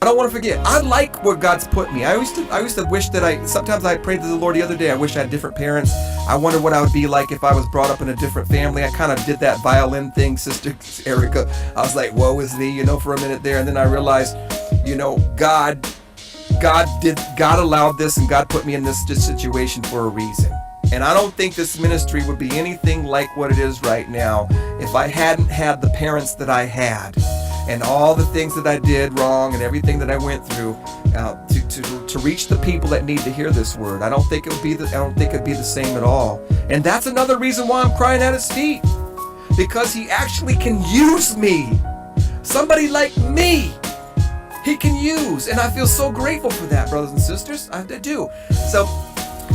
don't want to forget. I like where God's put me. I used to wish that sometimes I prayed to the Lord the other day. I wish I had different parents. I wonder what I would be like if I was brought up in a different family. I kind of did that violin thing, Sister Erica. I was like, woe is me, for a minute there. And then I realized, God allowed this, and God put me in this situation for a reason. And I don't think this ministry would be anything like what it is right now if I hadn't had the parents that I had, and all the things that I did wrong and everything that I went through to reach the people that need to hear this word. I don't think it'd be the same at all. And that's another reason why I'm crying at his feet, because he actually can use me. Somebody like me, he can use, and I feel so grateful for that, brothers and sisters. I do. So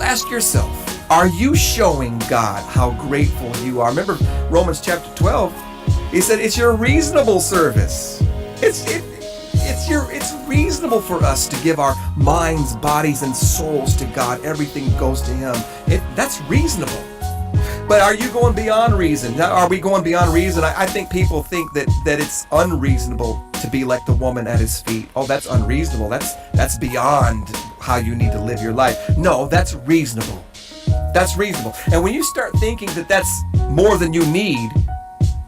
ask yourself, are you showing God how grateful you are? Remember Romans chapter 12, he said it's your reasonable service. It's reasonable for us to give our minds, bodies, and souls to God. Everything goes to him. That's reasonable. But are you going beyond reason? Are we going beyond reason? I think people think that it's unreasonable to be like the woman at his feet. Oh, that's unreasonable. That's beyond how you need to live your life. No, that's reasonable. That's reasonable. And when you start thinking that that's more than you need,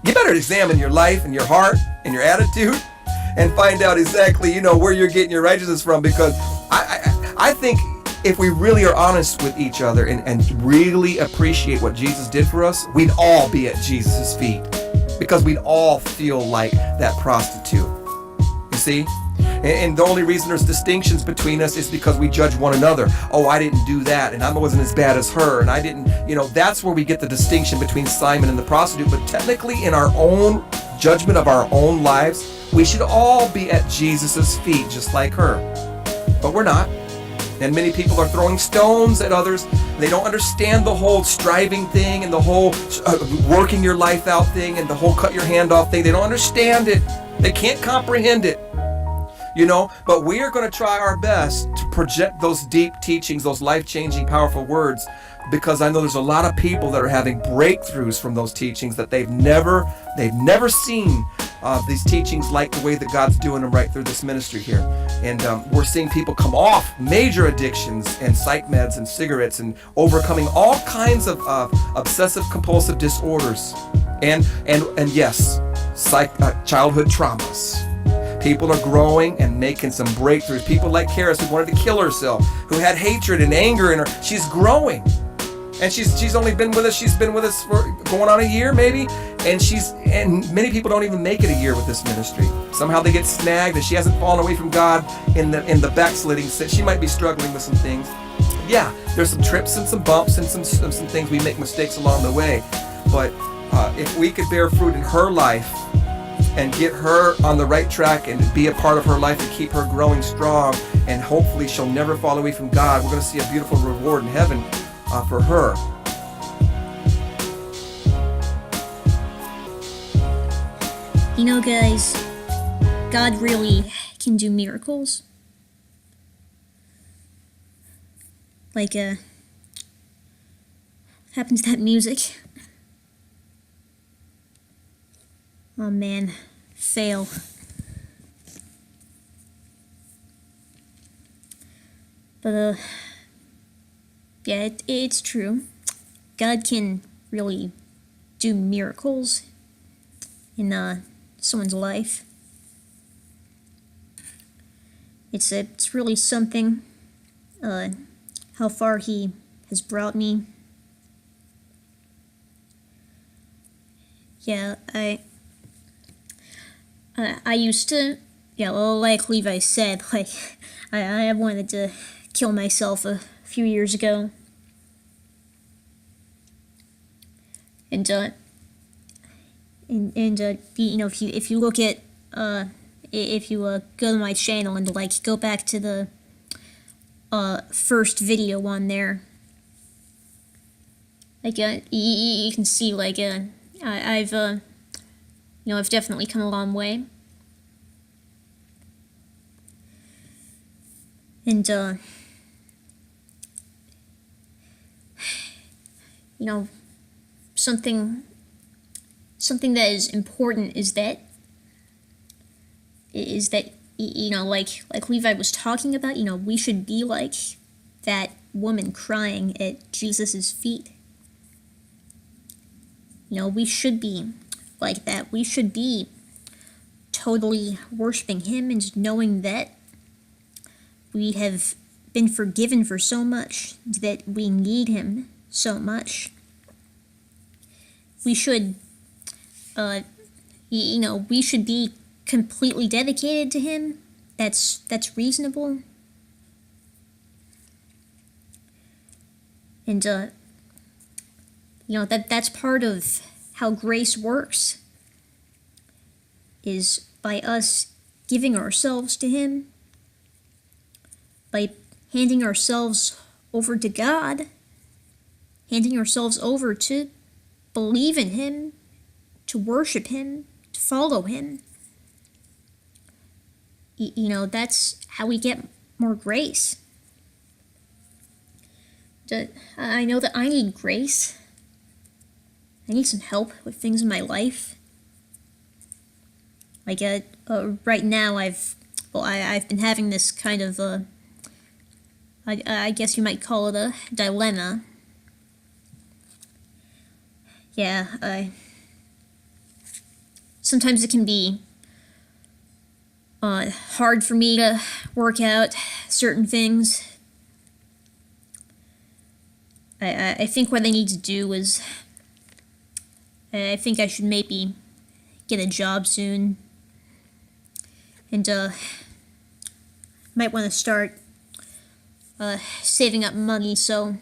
you better examine your life and your heart and your attitude and find out exactly, where you're getting your righteousness from. Because I think if we really are honest with each other and really appreciate what Jesus did for us, we'd all be at Jesus' feet, because we'd all feel like that prostitute. You see? And the only reason there's distinctions between us is because we judge one another. Oh, I didn't do that, and I wasn't as bad as her, and I didn't, that's where we get the distinction between Simon and the prostitute. But technically, in our own judgment of our own lives, we should all be at Jesus' feet, just like her. But we're not. And many people are throwing stones at others. They don't understand the whole striving thing and the whole working your life out thing and the whole cut your hand off thing. They don't understand it. They can't comprehend it. But we are going to try our best to project those deep teachings, those life-changing, powerful words, because I know there's a lot of people that are having breakthroughs from those teachings that they've never seen these teachings like the way that God's doing them right through this ministry here. And we're seeing people come off major addictions and psych meds and cigarettes and overcoming all kinds of obsessive compulsive disorders and yes, childhood traumas. People are growing and making some breakthroughs. People like Karis, who wanted to kill herself, who had hatred and anger in her. She's growing. And she's only been with us. She's been with us for going on a year, maybe. And many people don't even make it a year with this ministry. Somehow they get snagged, and she hasn't fallen away from God in the backsliding. She might be struggling with some things. Yeah, there's some trips and some bumps and some things. We make mistakes along the way. But if we could bear fruit in her life and get her on the right track and be a part of her life and keep her growing strong, and hopefully she'll never fall away from God, we're going to see a beautiful reward in heaven for her. Guys, God really can do miracles. Like, happens to that music. Oh man, fail. But, yeah, it's true. God can really do miracles in someone's life. It's really something, how far he has brought me. Yeah, I used to, like Levi said, I wanted to kill myself a few years ago. And if you look at, if you go to my channel and go back to the first video on there, you can see I've I've definitely come a long way. And something that is important is that like Levi was talking about, we should be like that woman crying at Jesus's feet. We should be like that. We should be totally worshiping him and knowing that we have been forgiven for so much, that we need him so much. We should, we should be completely dedicated to him. That's reasonable. And, that's part of how grace works, is by us giving ourselves to him, by handing ourselves over to God, handing ourselves over to believe in him, to worship him, to follow him. That's how we get more grace. I know that I need grace. I need some help with things in my life. Like, right now I've been having this kind of, I guess you might call it a dilemma. Yeah, sometimes it can be hard for me to work out certain things. I think what I need to do is, I think I should maybe get a job soon, and might want to start saving up money so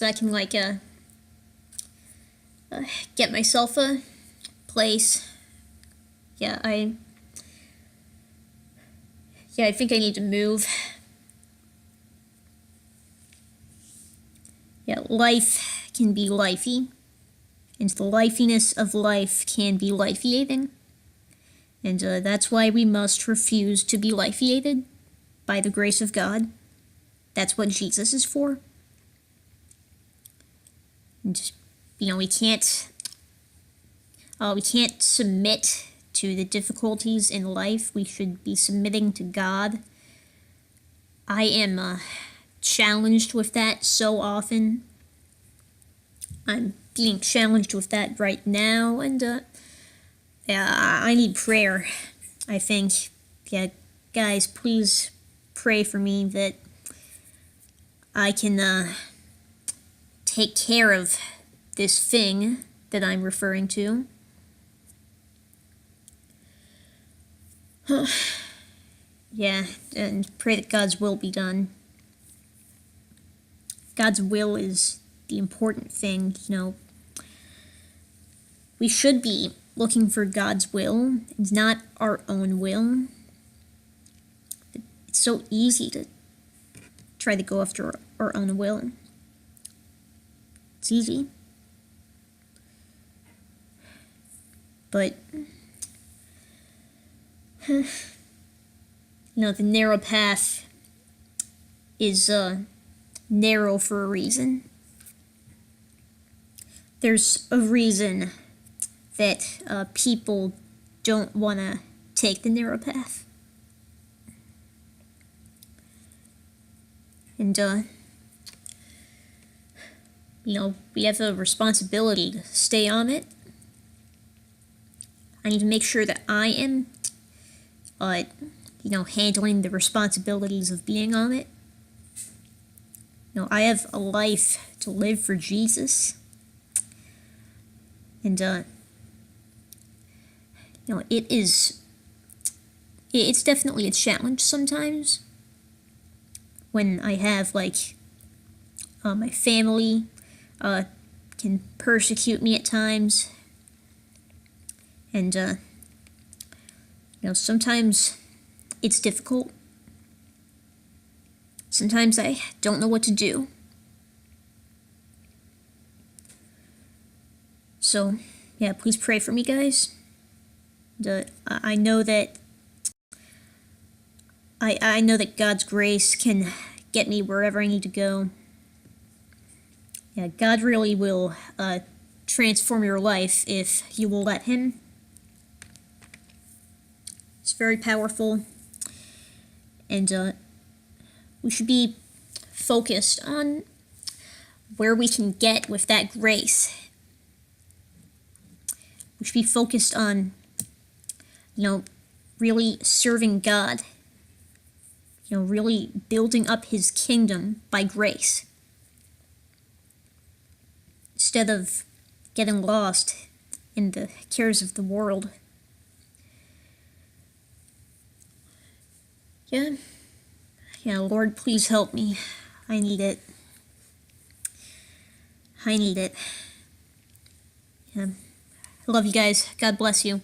that I can get myself a place. I think I need to move. Life can be lifey, and the lifiness of life can be lifiating. And that's why we must refuse to be lifiated by the grace of God. That's what Jesus is for. And, we can't submit to the difficulties in life. We should be submitting to God. I am challenged with that so often. I'm being challenged with that right now, and I need prayer, I think. Guys, please pray for me that I can take care of this thing that I'm referring to. And pray that God's will be done. God's will is the important thing, We should be looking for God's will, and not our own will. It's so easy to try to go after our own will. It's easy. But, the narrow path is narrow for a reason. There's a reason that people don't want to take the narrow path. And, we have a responsibility to stay on it. I need to make sure that I am, handling the responsibilities of being on it. I have a life to live for Jesus. And, it's definitely a challenge sometimes when I have, my family can persecute me at times. And, sometimes it's difficult. Sometimes I don't know what to do. So, please pray for me, guys. I know that I know that God's grace can get me wherever I need to go. God really will transform your life if you will let him. very powerful. And we should be focused on where we can get with that grace. We should be focused on, really serving God. Really building up his kingdom by grace. Instead of getting lost in the cares of the world. Yeah, Lord, please help me. I need it. I love you guys. God bless you.